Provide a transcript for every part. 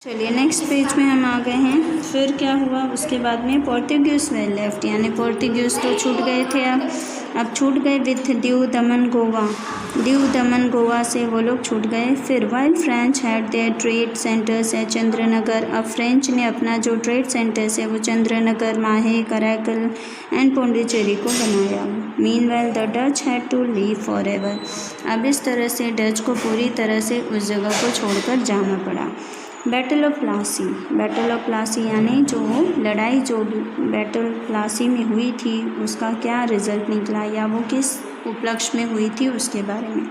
चलिए next page में हम आ गए हैं। फिर क्या हुआ उसके बाद में, पोर्तुगीज़ वे लेफ्ट, यानी पोर्तुगीज़ तो छूट गए थे। अब छूट गए विथ दीव दमन गोवा, दीव दमन गोवा से वो लोग छूट गए। फिर while French had there trade centres है चंद्रनगर, अब फ्रेंच ने अपना जो ट्रेड सेंटर्स है वो चंद्रनगर, माहे, कराकल एंड पौंडीचेरी को बनाया। Meanwhile the Dutch had to leave forever, अब इस तरह से डच को पूरी तरह से उस जगह को छोड़कर जाना पड़ा। Battle of Plassey, battle of Plassey यानी जो लड़ाई जो बैटल प्लासी में हुई थी उसका क्या रिजल्ट निकला या वो किस उपलक्ष्य में हुई थी उसके बारे में।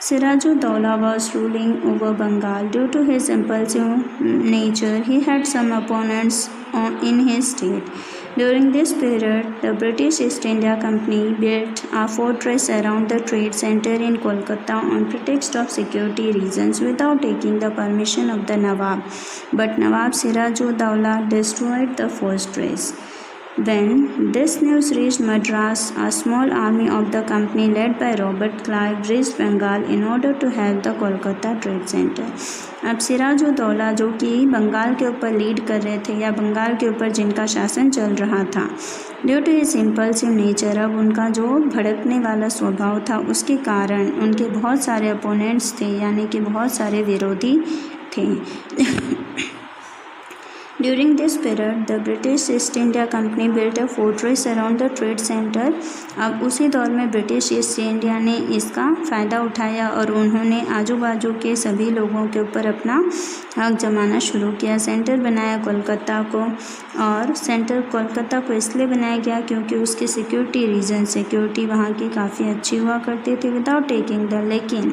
Siraj-ud-Daulah was ruling over Bengal. Due to his impulsive nature, he had some opponents in his state. During this period, the British East India Company built a fortress around the trade center in Kolkata on pretext of security reasons without taking the permission of the Nawab. But Nawab Sirajuddaulah destroyed the fortress. When this news reached Madras, a small army of the company led by Robert Clive reached Bengal in order to help the Kolkata Trade Center. अब सिराजुद्दौला जो कि बंगाल के ऊपर lead कर रहे थे या बंगाल के ऊपर जिनका शासन चल रहा था, due to his impulsive nature, अब उनका जो भड़कने वाला स्वभाव था उसके कारण उनके बहुत सारे अपोनेंट्स थे, यानी कि बहुत सारे विरोधी थे। During this period, the British East India Company built a fortress around the trade center. अब उसी दौर में ब्रिटिश ईस्ट इंडिया ने इसका फ़ायदा उठाया और उन्होंने आजू बाजू के सभी लोगों के ऊपर अपना हक जमाना शुरू किया। सेंटर बनाया कोलकाता को, और सेंटर कोलकाता को इसलिए बनाया गया क्योंकि उसकी सिक्योरिटी रीजन, सिक्योरिटी वहाँ की काफ़ी अच्छी हुआ करती थी विदाउट टेकिंग द, लेकिन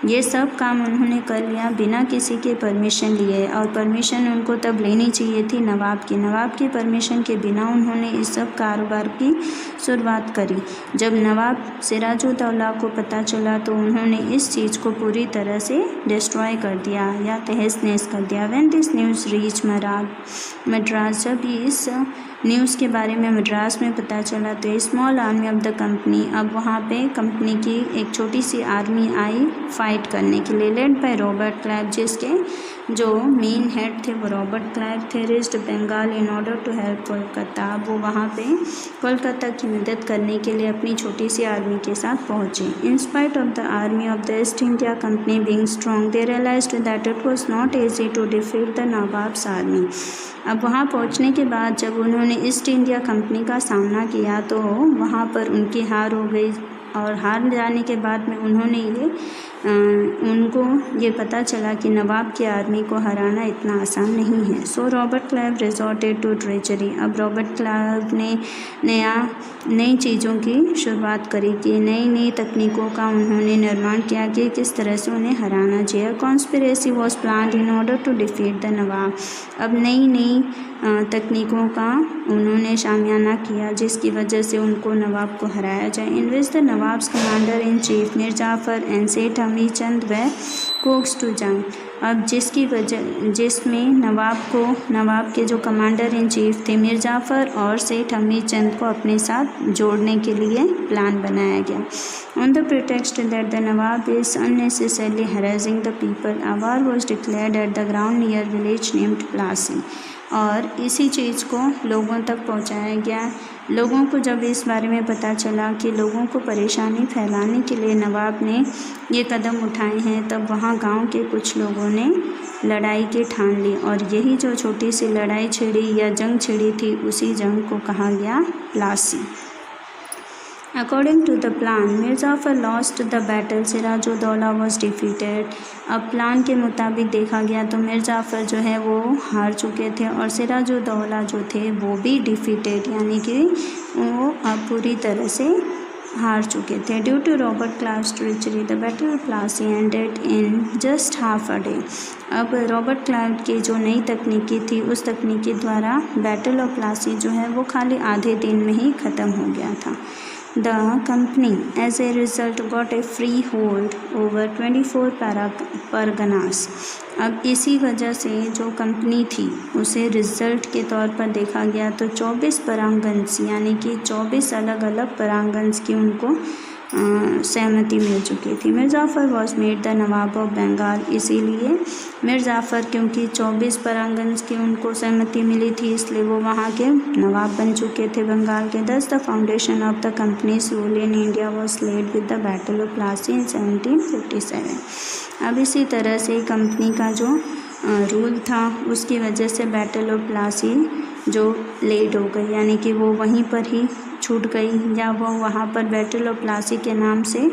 ये सब काम उन्होंने कर लिया बिना किसी के परमिशन लिए, और परमिशन उनको तब लेनी चाहिए थी नवाब की परमिशन के बिना उन्होंने इस सब कारोबार की शुरुआत करी। जब नवाब सिराजुद्दौला को पता चला तो उन्होंने इस चीज़ को पूरी तरह से डिस्ट्रॉय कर दिया या तहस नहस कर दिया। When this news reach Madras, जब इस न्यूज़ के बारे में मद्रास में पता चला तो small army of the company, अब वहाँ पे कंपनी की एक छोटी सी आर्मी आई फाइट करने के लिए, लेड बाय रॉबर्ट क्लाइव, जिसके जो मेन हेड थे वो रॉबर्ट क्लाइव थे। Reached Bengal in order to help Kolkata, वो वहाँ पे कोलकाता की मदद करने के लिए अपनी छोटी सी आर्मी के साथ पहुँचे। In spite of the army of the East India Company being strong, they realised that it was not easy to defeat the Nawab's army. अब वहाँ पहुँचने के बाद जब उन्होंने ईस्ट इंडिया कंपनी का सामना किया तो वहाँ पर उनकी हार हो गई, और हार जाने के बाद में उन्होंने उनको ये पता चला कि नवाब की आर्मी को हराना इतना आसान नहीं है। So Robert Clive resorted to treachery, अब रॉबर्ट क्लाइव ने नई चीज़ों की शुरुआत करी कि नई तकनीकों का उन्होंने निर्माण किया कि किस तरह से उन्हें हराना चाहिए। Conspiracy was planned in order to defeat the nawab, अब नई तकनीकों का उन्होंने शामियाना किया जिसकी वजह से उनको नवाब को हराया जाए। In which the nawab's commander in chief Mir Jafar and Seth Hamid चंद व कोक्स टू जंग, अब जिसमें नवाब के जो कमांडर इन चीफ थे मीर जाफ़र और सेठ हमीद चंद को अपने साथ जोड़ने के लिए प्लान बनाया गया। On the pretext that the Nawab is unnecessarily harassing the people, a war was declared at the ground near village named Plassey, और इसी चीज़ को लोगों तक पहुंचाया गया। लोगों को जब इस बारे में पता चला कि लोगों को परेशानी फैलाने के लिए नवाब ने ये कदम उठाए हैं, तब वहाँ गांव के कुछ लोगों ने लड़ाई की ठान ली, और यही जो छोटी सी लड़ाई छिड़ी या जंग छिड़ी थी उसी जंग को कहा गया Plassey. According to the plan, Mir Jafar lost the battle, Sirajuddaulah was defeated. अब प्लान के मुताबिक देखा गया तो मिर जाफ़र जो है वो हार चुके थे और सिराजुद्दौला जो थे वो भी डिफीटेड, यानी कि वो अब पूरी तरह से हार चुके थे। Due to Robert Clive's treachery, the battle of Plassey ended in just half a day, अब रॉबर्ट क्लाइव की जो नई तकनीकी थी उस तकनीकी द्वारा बैटल ऑफ प्लासी जो है वो खाली आधे दिन में ही ख़त्म हो गया था। The company, as a result, got a freehold over 24 Parganas, अब इसी वजह से जो कंपनी थी उसे रिज़ल्ट के तौर पर देखा गया तो 24 परांगन्स, यानी कि 24 अलग अलग परांगन्स की उनको सहमति मिल चुकी थी। Mir Jafar was made the Nawab of Bengal, इसीलिए मीर जाफ़र क्योंकि 24 परागण की उनको सहमति मिली थी, इसलिए वो वहाँ के नवाब बन चुके थे बंगाल के। Thus the foundation of the company's rule in India was laid with the battle of Plassey in 1757। अब इसी तरह से कंपनी का जो रूल था उसकी वजह से बैटल ऑफ प्लासी जो लेट हो गई, यानी कि वो वहीं पर ही छूट गई, या वो वहाँ पर बैटल ऑफ प्लासी के नाम से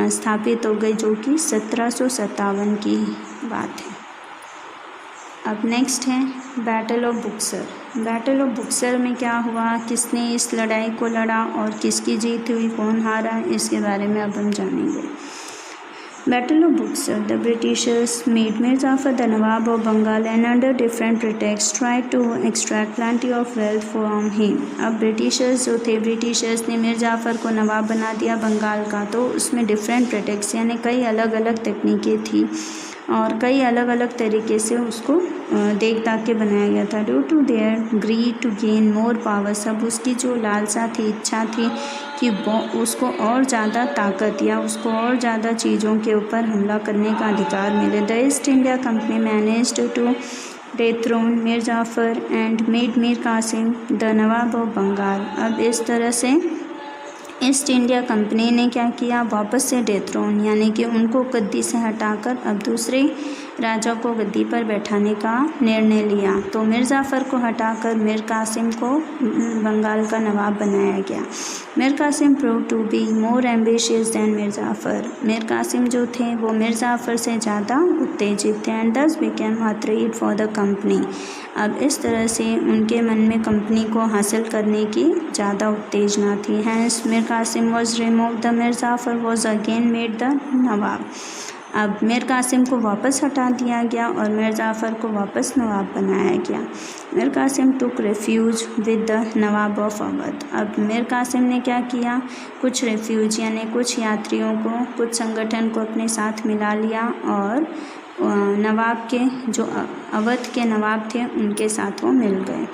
स्थापित हो गई, जो कि 1757 की बात है। अब नेक्स्ट है battle of Buxar. Battle of Buxar में क्या हुआ, किसने इस लड़ाई को लड़ा और किसकी जीत हुई, कौन हारा, इसके बारे में अब हम जानेंगे। Battle of Buxar. The Britishers made Mir Jafar the Nawab of Bengal and under different pretexts tried to extract plenty of wealth from him. अब ब्रिटिशर्स जो थे, ब्रिटिशर्स ने मिर जाफ़र को नवाब बना दिया बंगाल का, तो उसमें डिफरेंट प्रेटेक्ट्स यानी कई अलग अलग तकनीकें थी और कई अलग अलग तरीके से उसको देख दाख के बनाया गया था। Due to their greed to gain more power, सब उसकी जो लालसा थी, इच्छा थी कि वो उसको और ज़्यादा ताकत या उसको और ज़्यादा चीज़ों के ऊपर हमला करने का अधिकार मिले। The East India Company managed to dethrone Mir Jafar and made Mir Qasim the Nawab of Bengal. अब इस तरह से ईस्ट इंडिया कंपनी ने क्या किया, वापस से डेथ्रोन यानी कि उनको गद्दी से हटाकर अब दूसरे राजा को गद्दी पर बैठाने का निर्णय लिया। तो मीर जाफ़र को हटाकर मीर कासिम को बंगाल का नवाब बनाया गया। Mir Qasim prove to be more ambitious than Mir Jafar. Mir Qasim जो थे वो मीर जाफ़र से ज़्यादा उत्तेजित थे। एंड दस became a threat for the company. अब इस तरह से उनके मन में कंपनी को हासिल करने की ज़्यादा उत्तेजना थी। Hence Mir Qasim was remove the Mir Jafar was again made the nawab. अब मीर कासिम को वापस हटा दिया गया और मीर जाफ़र को वापस नवाब बनाया गया। Mir Qasim took refuge with the Nawab of Awadh. अब मीर कासिम ने क्या किया, कुछ रेफ्यूज यानी कुछ यात्रियों को, कुछ संगठन को अपने साथ मिला लिया और नवाब के जो अवध के नवाब थे उनके साथ वो मिल गए।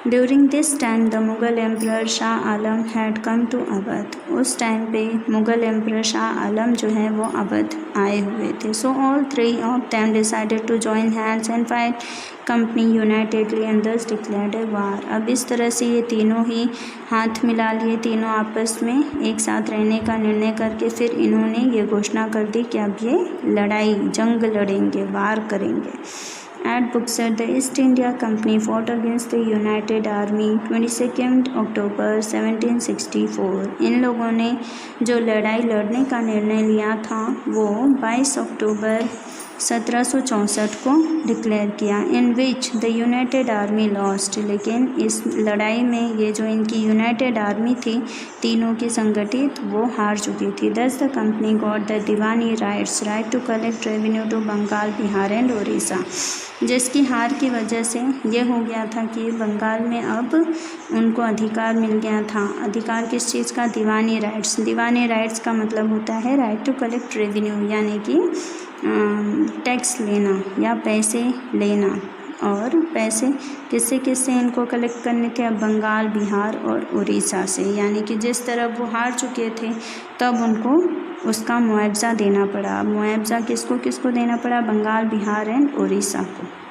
During this time the Mughal emperor Shah Alam had come to Awadh. उस टाइम पे मुग़ल एम्परर शाह आलम जो है वो अवध आए हुए थे। So all three of them decided to join hands and fight company unitedly and thus declared a war. अब इस तरह से ये तीनों ही हाथ मिला लिए, तीनों आपस में एक साथ रहने का निर्णय करके फिर इन्होंने ये घोषणा कर दी कि अब ये लड़ाई, जंग लड़ेंगे, वार करेंगे। At Buxar, the East India Company fought against the United Army 22 अक्टूबर 1764। इन लोगों ने जो लड़ाई लड़ने का निर्णय लिया था वो 22 अक्टूबर 1764 को डिक्लेयर किया। In which the united army lost. लेकिन इस लड़ाई में ये जो इनकी यूनाइटेड आर्मी थी, तीनों की संगठित, वो हार चुकी थी। Thus the company got the Diwani rights, right to collect revenue to Bengal, Bihar and Orissa. जिसकी हार की वजह से ये हो गया था कि बंगाल में अब उनको अधिकार मिल गया था। अधिकार किस चीज़ का, दीवानी राइट्स। दीवानी राइट्स का मतलब होता है राइट टू कलेक्ट रेवेन्यू, यानी कि टैक्स लेना या पैसे लेना। और पैसे किससे किससे इनको कलेक्ट करने थे, अब बंगाल, बिहार और उड़ीसा से। यानी कि जिस तरह वो हार चुके थे तब उनको उसका मुआवजा देना पड़ा। मुआवजा किसको किसको देना पड़ा, बंगाल, बिहार एंड उड़ीसा को।